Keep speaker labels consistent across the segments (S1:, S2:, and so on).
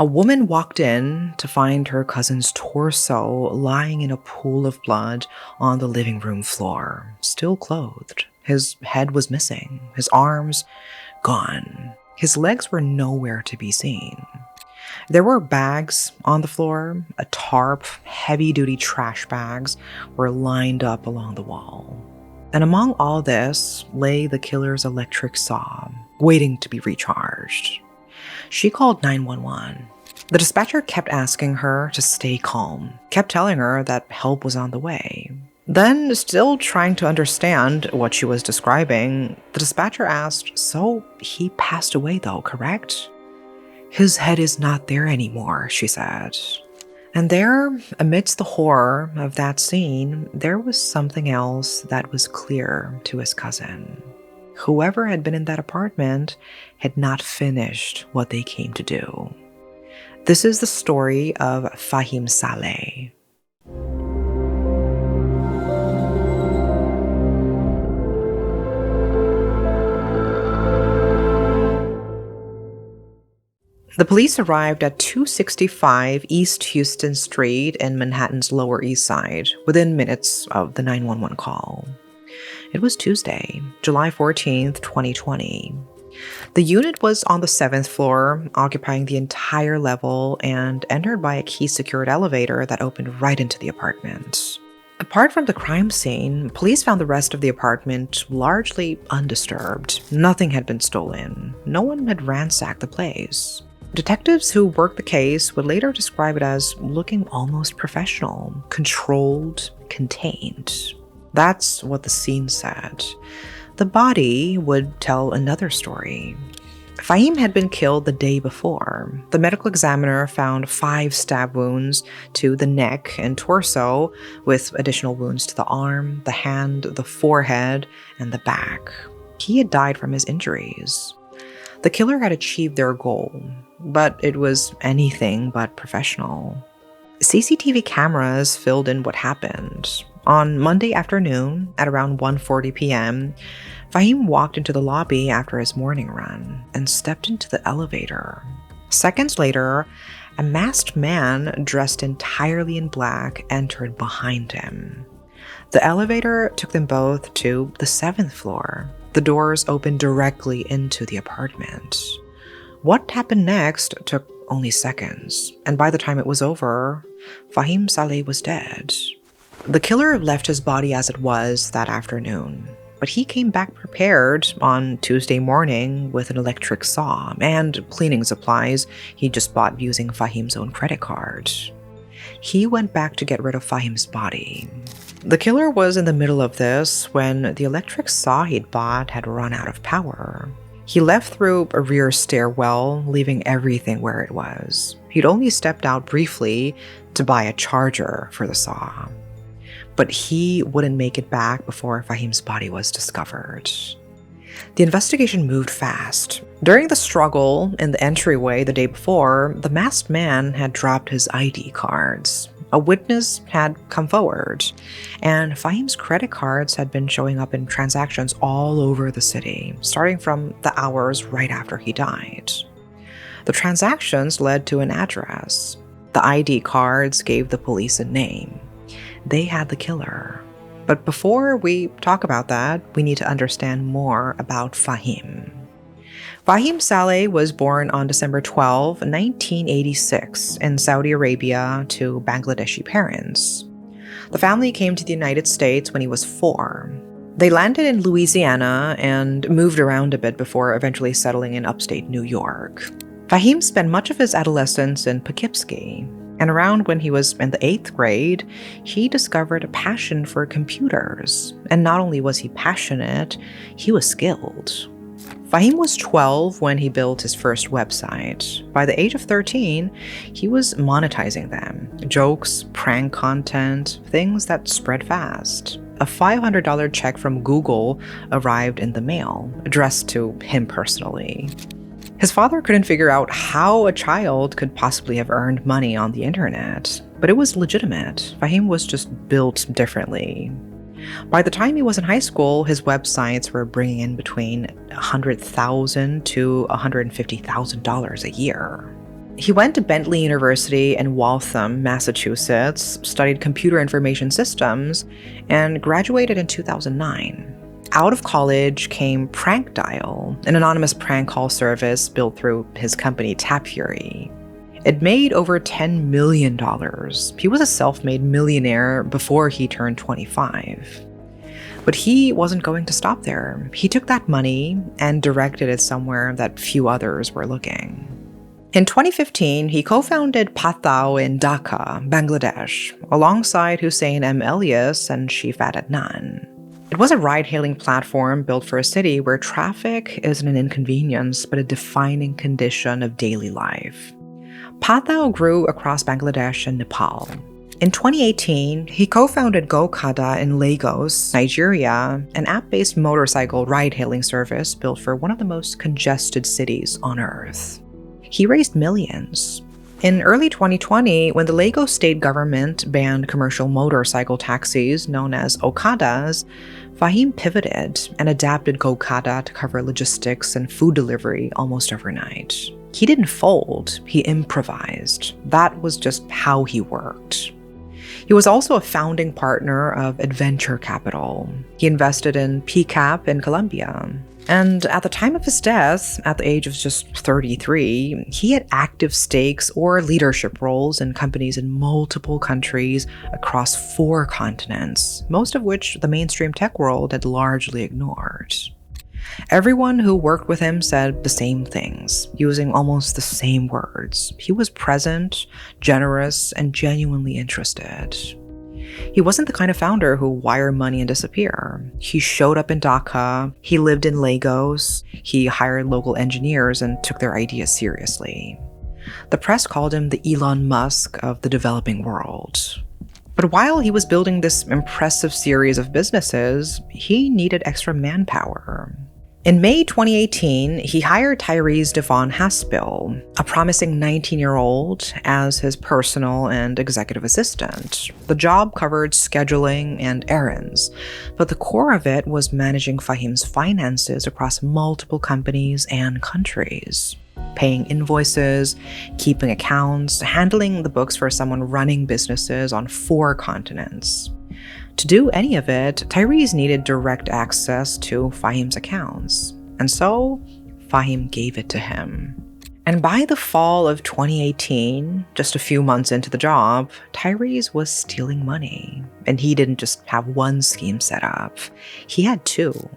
S1: A woman walked in to find her cousin's torso lying in a pool of blood on the living room floor, still clothed. His head was missing, his arms gone. His legs were nowhere to be seen. There were bags on the floor, a tarp, heavy-duty trash bags were lined up along the wall. And among all this lay the killer's electric saw, waiting to be recharged. She called 911. The dispatcher kept asking her to stay calm, kept telling her that help was on the way. Then, still trying to understand what she was describing, the dispatcher asked, "So he passed away though, correct?" "His head is not there anymore," she said. And there, amidst the horror of that scene, there was something else that was clear to his cousin. Whoever had been in that apartment had not finished what they came to do. This is the story of Fahim Saleh. The police arrived at 265 East Houston Street in Manhattan's Lower East Side within minutes of the 911 call. It was Tuesday, July 14th, 2020. The unit was on the 7th floor, occupying the entire level and entered by a key-secured elevator that opened right into the apartment. Apart from the crime scene, police found the rest of the apartment largely undisturbed. Nothing had been stolen. No one had ransacked the place. Detectives who worked the case would later describe it as looking almost professional, controlled, contained. That's what the scene said. The body would tell another story. Fahim had been killed the day before. The medical examiner found 5 stab wounds to the neck and torso, with additional wounds to the arm, the hand, the forehead, and the back. He had died from his injuries. The killer had achieved their goal, but it was anything but professional. CCTV cameras filled in what happened. On Monday afternoon, at around 1:40 p.m., Fahim walked into the lobby after his morning run and stepped into the elevator. Seconds later, a masked man dressed entirely in black entered behind him. The elevator took them both to the 7th floor. The doors opened directly into the apartment. What happened next took only seconds, and by the time it was over, Fahim Saleh was dead. The killer left his body as it was that afternoon, but he came back prepared on Tuesday morning with an electric saw and cleaning supplies he just bought using Fahim's own credit card. He went back to get rid of Fahim's body. The killer was in the middle of this when the electric saw he'd bought had run out of power. He left through a rear stairwell, leaving everything where it was. He'd only stepped out briefly to buy a charger for the saw. But he wouldn't make it back before Fahim's body was discovered. The investigation moved fast. During the struggle in the entryway the day before, the masked man had dropped his ID cards. A witness had come forward, and Fahim's credit cards had been showing up in transactions all over the city, starting from the hours right after he died. The transactions led to an address. The ID cards gave the police a name. They had the killer. But before we talk about that, we need to understand more about Fahim. Fahim Saleh was born on December 12, 1986, in Saudi Arabia to Bangladeshi parents. The family came to the United States when he was 4. They landed in Louisiana and moved around a bit before eventually settling in upstate New York. Fahim spent much of his adolescence in Poughkeepsie, and around when he was in the 8th grade, he discovered a passion for computers. And not only was he passionate, he was skilled. Fahim was 12 when he built his first website. By the age of 13, he was monetizing them. Jokes, prank content, things that spread fast. A $500 check from Google arrived in the mail, addressed to him personally. His father couldn't figure out how a child could possibly have earned money on the internet, but it was legitimate. Fahim was just built differently. By the time he was in high school, his websites were bringing in between $100,000 to $150,000 a year. He went to Bentley University in Waltham, Massachusetts, studied computer information systems, and graduated in 2009. Out of college came Prank Dial, an anonymous prank call service built through his company Tap Fury. It made over $10 million. He was a self-made millionaire before he turned 25. But he wasn't going to stop there. He took that money and directed it somewhere that few others were looking. In 2015, he co-founded Pathao in Dhaka, Bangladesh, alongside Hussein M. Elias and Shifat Adnan. It was a ride-hailing platform built for a city where traffic isn't an inconvenience but a defining condition of daily life. Pathao grew across Bangladesh and Nepal. In 2018, he co-founded GoKada in Lagos, Nigeria, an app-based motorcycle ride-hailing service built for one of the most congested cities on Earth. He raised millions. In early 2020, when the Lagos state government banned commercial motorcycle taxis known as Okadas, Fahim pivoted and adapted GoKada to cover logistics and food delivery almost overnight. He didn't fold, he improvised. That was just how he worked. He was also a founding partner of Adventure Capital. He invested in PCAP in Colombia. And at the time of his death, at the age of just 33, he had active stakes or leadership roles in companies in multiple countries across 4 continents, most of which the mainstream tech world had largely ignored. Everyone who worked with him said the same things, using almost the same words. He was present, generous, and genuinely interested. He wasn't the kind of founder who wire money and disappear. He showed up in Dhaka, he lived in Lagos, he hired local engineers and took their ideas seriously. The press called him the Elon Musk of the developing world. But while he was building this impressive series of businesses, he needed extra manpower. In May 2018, he hired Tyrese Devon Haspil, a promising 19-year-old, as his personal and executive assistant. The job covered scheduling and errands, but the core of it was managing Fahim's finances across multiple companies and countries. Paying invoices, keeping accounts, handling the books for someone running businesses on 4 continents. To do any of it, Tyrese needed direct access to Fahim's accounts, and so Fahim gave it to him. And by the fall of 2018, just a few months into the job, Tyrese was stealing money. And he didn't just have one scheme set up, he had 2.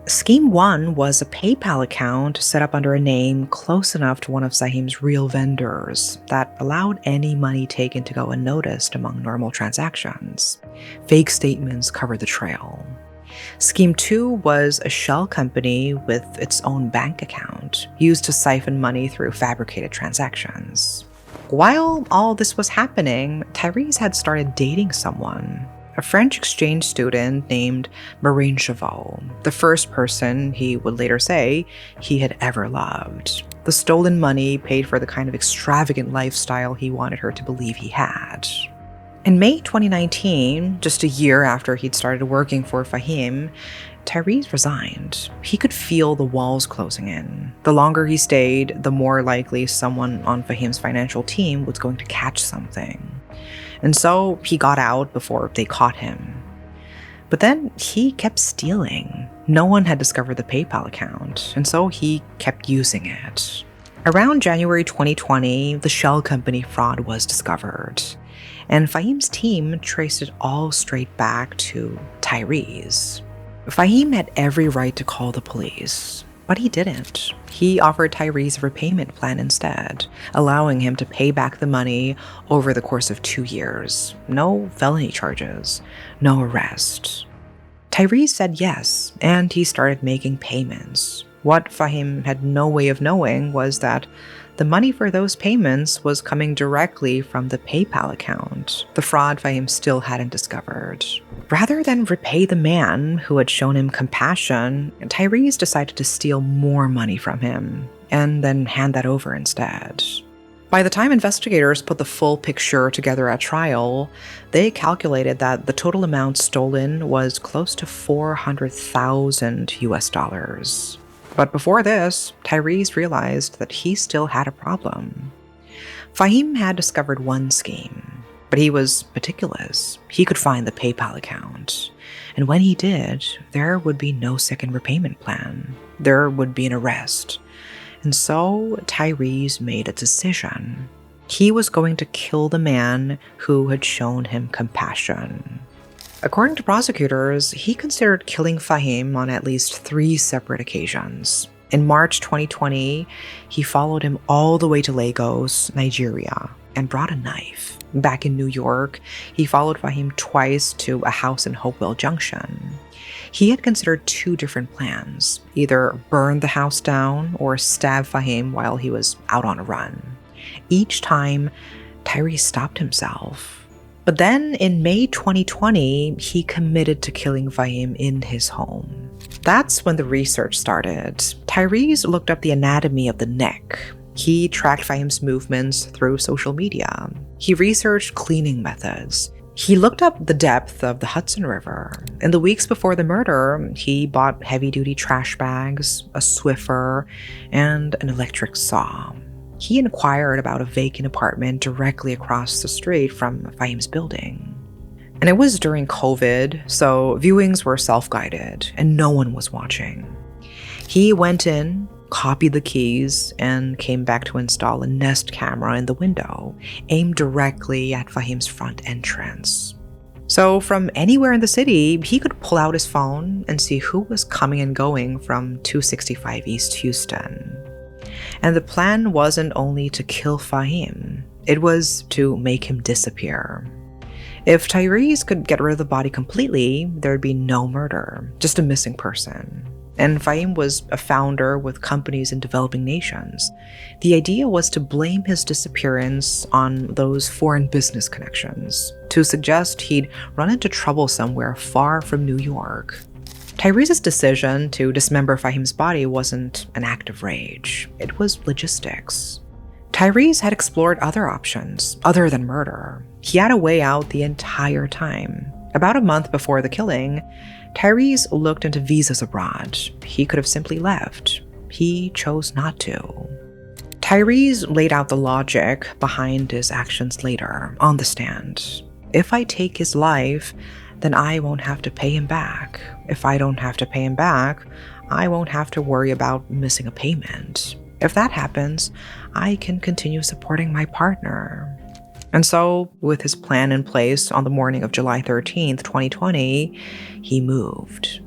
S1: Scheme 1 was a PayPal account set up under a name close enough to one of Fahim's real vendors that allowed any money taken to go unnoticed among normal transactions. Fake statements covered the trail. Scheme 2 was a shell company with its own bank account, used to siphon money through fabricated transactions. While all this was happening, Tyrese had started dating someone. A French exchange student named Marine Chavot, the first person he would later say he had ever loved. The stolen money paid for the kind of extravagant lifestyle he wanted her to believe he had. In May 2019, just a year after he'd started working for Fahim, Tyrese resigned. He could feel the walls closing in. The longer he stayed, the more likely someone on Fahim's financial team was going to catch something. And so he got out before they caught him. But then he kept stealing. No one had discovered the PayPal account, and so he kept using it. Around January 2020, the shell company fraud was discovered, and Fahim's team traced it all straight back to Tyrese. Fahim had every right to call the police, but he didn't. He offered Tyrese a repayment plan instead, allowing him to pay back the money over the course of 2 years. No felony charges, no arrest. Tyrese said yes, and he started making payments. What Fahim had no way of knowing was that the money for those payments was coming directly from the PayPal account, the fraud Fahim still hadn't discovered. Rather than repay the man who had shown him compassion, Tyrese decided to steal more money from him, and then hand that over instead. By the time investigators put the full picture together at trial, they calculated that the total amount stolen was close to $400,000 US. But before this, Tyrese realized that he still had a problem. Fahim had discovered one scheme, but he was meticulous. He could find the PayPal account. And when he did, there would be no second repayment plan. There would be an arrest. And so Tyrese made a decision. He was going to kill the man who had shown him compassion. According to prosecutors, he considered killing Fahim on at least 3 separate occasions. In March 2020, he followed him all the way to Lagos, Nigeria, and brought a knife. Back in New York, he followed Fahim twice to a house in Hopewell Junction. He had considered 2 different plans, either burn the house down or stab Fahim while he was out on a run. Each time, Tyrese stopped himself. But then, in May 2020, he committed to killing Fahim in his home. That's when the research started. Tyrese looked up the anatomy of the neck. He tracked Fahim's movements through social media. He researched cleaning methods. He looked up the depth of the Hudson River. In the weeks before the murder, he bought heavy-duty trash bags, a Swiffer, and an electric saw. He inquired about a vacant apartment directly across the street from Fahim's building. And it was during COVID, so viewings were self-guided and no one was watching. He went in, copied the keys, and came back to install a Nest camera in the window, aimed directly at Fahim's front entrance. So from anywhere in the city, he could pull out his phone and see who was coming and going from 265 East Houston. And the plan wasn't only to kill Fahim, it was to make him disappear. If Tyrese could get rid of the body completely, there'd be no murder, just a missing person. And Fahim was a founder with companies in developing nations. The idea was to blame his disappearance on those foreign business connections, to suggest he'd run into trouble somewhere far from New York. Tyrese's decision to dismember Fahim's body wasn't an act of rage. It was logistics. Tyrese had explored other options, other than murder. He had a way out the entire time. About a month before the killing, Tyrese looked into visas abroad. He could have simply left. He chose not to. Tyrese laid out the logic behind his actions later, on the stand. If I take his life, then I won't have to pay him back. If I don't have to pay him back, I won't have to worry about missing a payment. If that happens, I can continue supporting my partner. And so, with his plan in place on the morning of July 13th, 2020, he moved.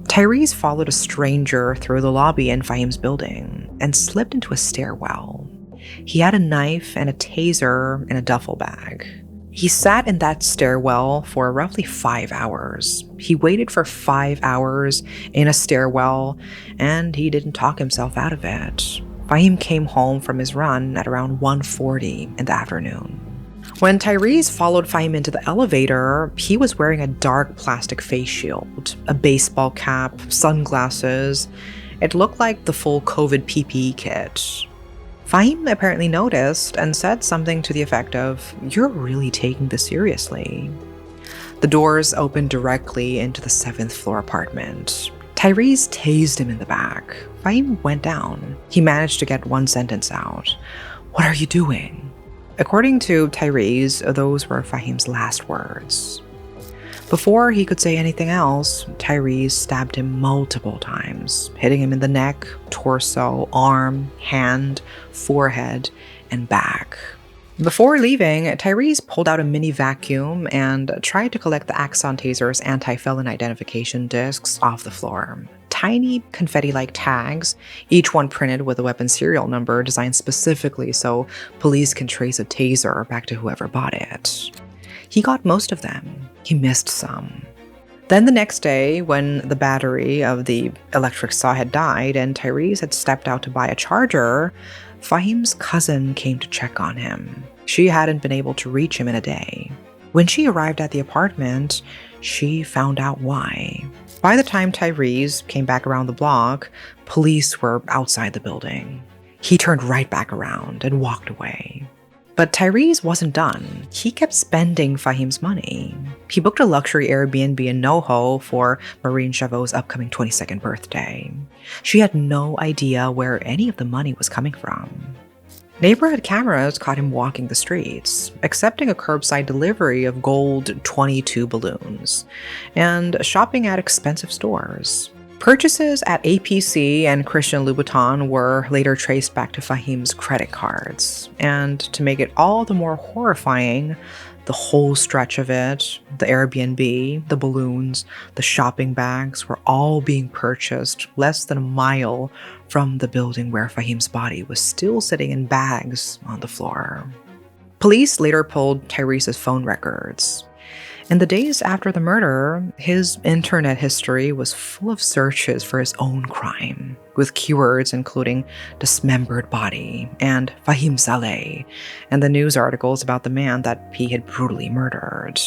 S1: Tyrese followed a stranger through the lobby in Fahim's building and slipped into a stairwell. He had a knife and a taser in a duffel bag. He sat in that stairwell for roughly 5 hours. He waited for 5 hours in a stairwell, and he didn't talk himself out of it. Fahim came home from his run at around 1:40 in the afternoon. When Tyrese followed Fahim into the elevator, he was wearing a dark plastic face shield, a baseball cap, sunglasses. It looked like the full COVID PPE kit. Fahim apparently noticed and said something to the effect of, "You're really taking this seriously." The doors opened directly into the 7th floor apartment. Tyrese tased him in the back. Fahim went down. He managed to get one sentence out. "What are you doing?" According to Tyrese, those were Fahim's last words. Before he could say anything else, Tyrese stabbed him multiple times, hitting him in the neck, torso, arm, hand, forehead, and back. Before leaving, Tyrese pulled out a mini vacuum and tried to collect the Axon Taser's anti-felon identification discs off the floor. Tiny confetti-like tags, each one printed with a weapon serial number designed specifically so police can trace a taser back to whoever bought it. He got most of them. He missed some. Then the next day, when the battery of the electric saw had died and Tyrese had stepped out to buy a charger, Fahim's cousin came to check on him. She hadn't been able to reach him in a day. When she arrived at the apartment, she found out why. By the time Tyrese came back around the block, police were outside the building. He turned right back around and walked away. But Tyrese wasn't done. He kept spending Fahim's money. He booked a luxury Airbnb in NoHo for Maureen Chavot's upcoming 22nd birthday. She had no idea where any of the money was coming from. Neighborhood cameras caught him walking the streets, accepting a curbside delivery of gold 22 balloons, and shopping at expensive stores. Purchases at APC and Christian Louboutin were later traced back to Fahim's credit cards. And to make it all the more horrifying, the whole stretch of it, the Airbnb, the balloons, the shopping bags were all being purchased less than a mile from the building where Fahim's body was still sitting in bags on the floor. Police later pulled Tyrese's phone records. In the days after the murder, his internet history was full of searches for his own crime, with keywords including dismembered body and Fahim Saleh, and the news articles about the man that he had brutally murdered.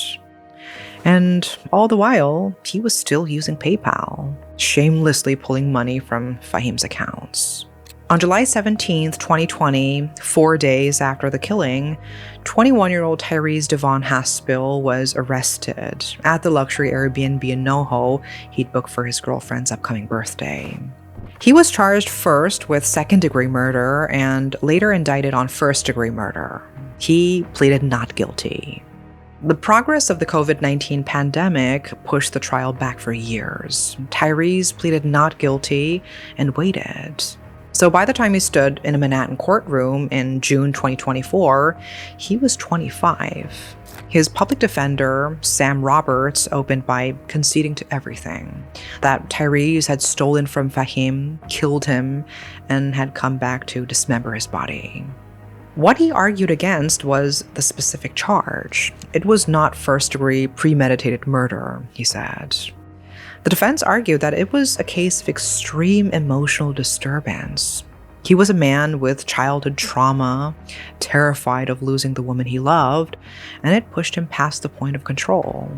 S1: And all the while, he was still using PayPal, shamelessly pulling money from Fahim's accounts. On July 17, 2020, 4 days after the killing, 21-year-old Tyrese Devon Haspel was arrested at the luxury Airbnb in NoHo he'd booked for his girlfriend's upcoming birthday. He was charged first with second-degree murder and later indicted on first-degree murder. He pleaded not guilty. The progress of the COVID-19 pandemic pushed the trial back for years. Tyrese pleaded not guilty and waited. So by the time he stood in a Manhattan courtroom in June 2024, he was 25. His public defender, Sam Roberts, opened by conceding to everything. That Tyrese had stolen from Fahim, killed him, and had come back to dismember his body. What he argued against was the specific charge. It was not first-degree premeditated murder, he said. The defense argued that it was a case of extreme emotional disturbance. He was a man with childhood trauma, terrified of losing the woman he loved, and it pushed him past the point of control.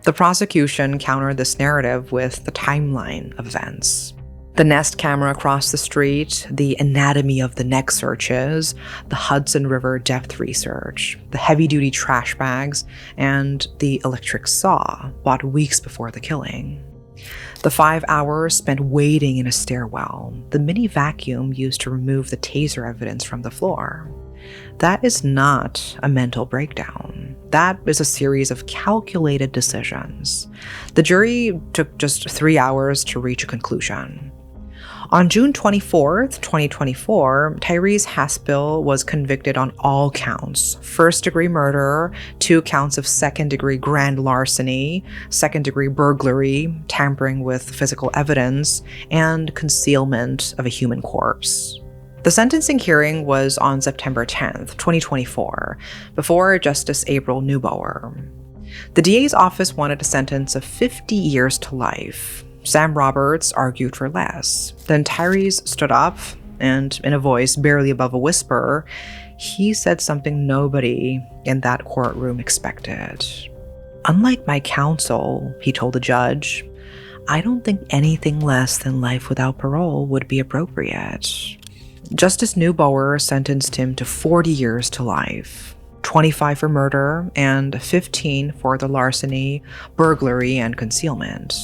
S1: The prosecution countered this narrative with the timeline of events. The Nest camera across the street, the anatomy of the neck searches, the Hudson River depth research, the heavy-duty trash bags, and the electric saw bought weeks before the killing. The 5 hours spent waiting in a stairwell, the mini vacuum used to remove the taser evidence from the floor. That is not a mental breakdown. That is a series of calculated decisions. The jury took just 3 hours to reach a conclusion. On June 24, 2024, Tyrese Haspel was convicted on all counts: first-degree murder, 2 counts of second-degree grand larceny, second-degree burglary, tampering with physical evidence, and concealment of a human corpse. The sentencing hearing was on September 10, 2024, before Justice April Neubauer. The DA's office wanted a sentence of 50 years to life. Sam Roberts argued for less. Then Tyrese stood up, and in a voice barely above a whisper, he said something nobody in that courtroom expected. "Unlike my counsel," he told the judge, "I don't think anything less than life without parole would be appropriate." Justice Neubauer sentenced him to 40 years to life, 25 for murder and 15 for the larceny, burglary, and concealment.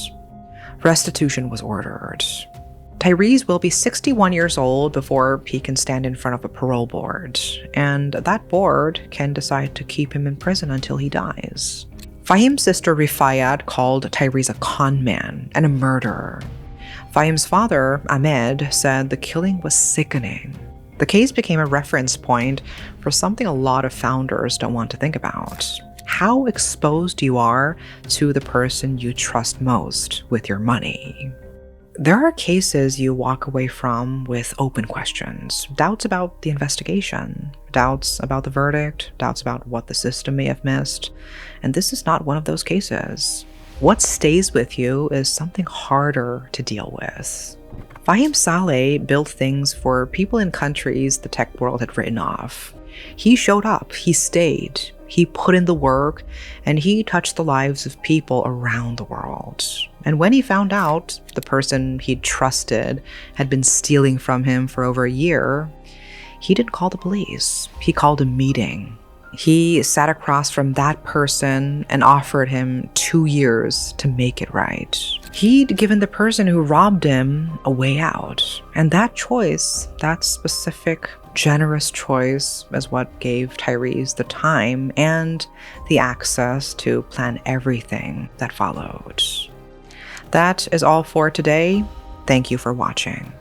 S1: Restitution was ordered. Tyrese will be 61 years old before he can stand in front of a parole board, and that board can decide to keep him in prison until he dies. Fahim's sister Rifayat called Tyrese a con man and a murderer. Fahim's father, Ahmed, said the killing was sickening. The case became a reference point for something a lot of founders don't want to think about: how exposed you are to the person you trust most with your money. There are cases you walk away from with open questions, doubts about the investigation, doubts about the verdict, doubts about what the system may have missed, and this is not one of those cases. What stays with you is something harder to deal with. Fahim Saleh built things for people in countries the tech world had written off. He showed up, he stayed, he put in the work, and he touched the lives of people around the world. And when he found out the person he'd trusted had been stealing from him for over a year, he didn't call the police. He called a meeting. He sat across from that person and offered him 2 years to make it right. He'd given the person who robbed him a way out. And that choice, that specific, generous choice, is what gave Tyrese the time and the access to plan everything that followed. That is all for today. Thank you for watching.